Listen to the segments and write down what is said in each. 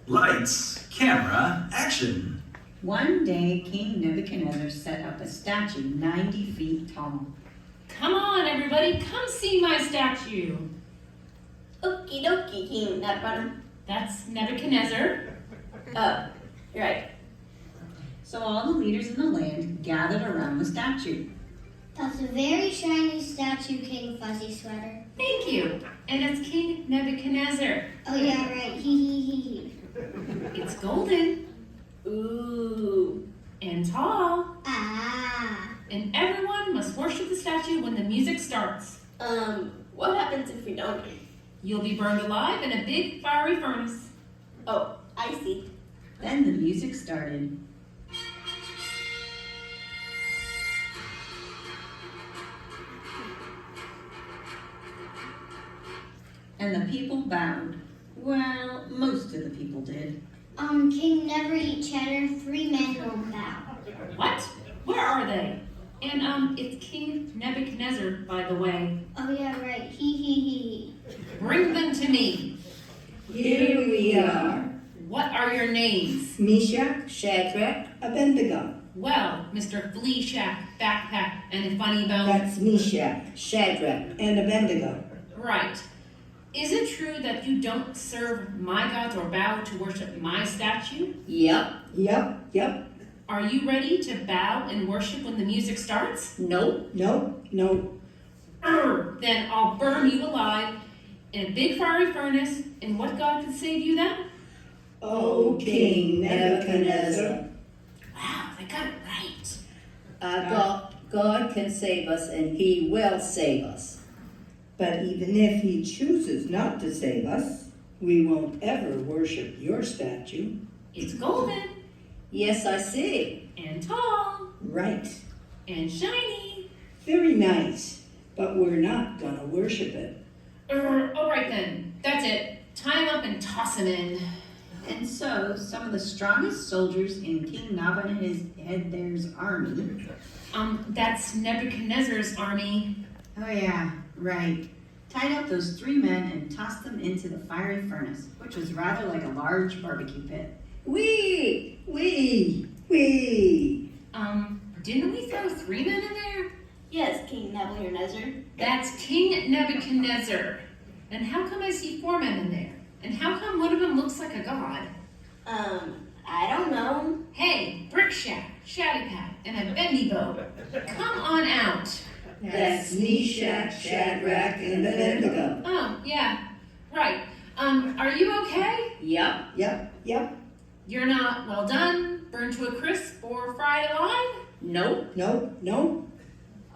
Lights, camera, action. One day, King Nebuchadnezzar set up a statue 90 feet tall. Come on, everybody, come see my statue. Okie dokie, King Nebuchadnezzar. That's Nebuchadnezzar. Oh, you're right. So all the leaders in the land gathered around the statue. That's a very shiny statue, King Fuzzy Sweater. Thank you. And it's King Nebuchadnezzar. Oh yeah, right. Hee. It's golden Ooh. and tall. Ah. And everyone must worship the statue when the music starts. What happens if we don't? You'll be burned alive in a big fiery furnace. Oh, I see. Then the music started. And the people bowed. Well, most of the people did. King Never Eat Cheddar, 3 men won't bow. What? Where are they? And it's King Nebuchadnezzar, by the way. Oh yeah, right. Hee. Bring them to me. Here we are, What are your names? Meshach, Shadrach, Abednego. Well, Mr. Flea Shack, Backpack, and Funny Bone. That's Meshach, Shadrach, and Abednego. Right. Is it true that you don't serve my gods or bow to worship my statue? Yep. Are you ready to bow and worship when the music starts? Nope. Then I'll burn you alive in a big fiery furnace, and what God can save you then? O King Nebuchadnezzar. Wow, they got it right. God can save us, and He will save us. But even if he chooses not to save us, we won't ever worship your statue. It's golden Yes, I see. and tall Right. and shiny. Very nice, but we're not gonna worship it. All right then, that's it. Tie him up and toss him in. And so some of the strongest soldiers in King Nebuchadnezzar's army. That's Nebuchadnezzar's army. Oh yeah, right. Tied up those 3 men and tossed them into the fiery furnace, which was rather like a large barbecue pit. Wee. Didn't we throw 3 men in there? Yes, King Nebuchadnezzar. That's King Nebuchadnezzar. And how come I see 4 men in there? And how come one of them looks like a god? I don't know. Hey, Brick Shack, Shatty Pat, and Abednego, come on out. That's Meshach, Shadrach, and Abednego. Oh, yeah, right. Are you okay? Yep. You're not well done, burned to a crisp, or fried alive? Nope.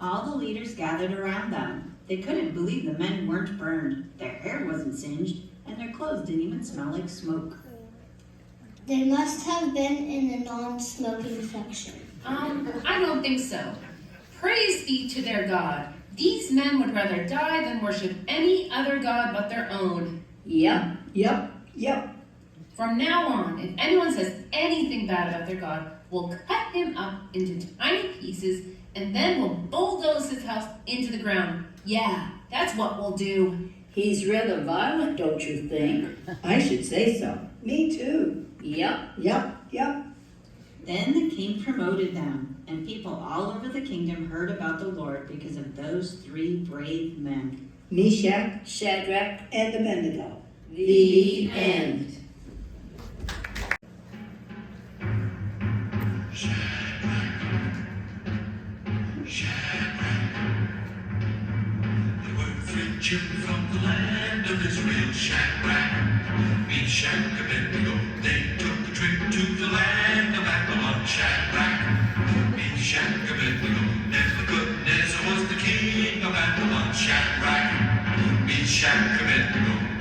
All the leaders gathered around them. They couldn't believe the men weren't burned. Their hair wasn't singed, and their clothes didn't even smell like smoke. They must have been in the non-smoking section. I don't think so. Praise be to their God. These men would rather die than worship any other god but their own. Yep. From now on, if anyone says anything bad about their God, we'll cut him up into tiny pieces and then we'll bulldoze his house into the ground. Yeah, that's what we'll do. He's rather violent, don't you think? I should say so. Me too. Yep. Then the king promoted them, and people all over the kingdom heard about the Lord because of those 3 brave men. Meshach Shadrach, and Abednego. the end. There were 3 children from the land of Israel, Shadrach, Meshach, Abednego. They took a trip to the land of Babylon, Shadrach, Meshach, Abednego. Nebuchadnezzar was the king of Babylon, Shadrach, Meshach, Abednego.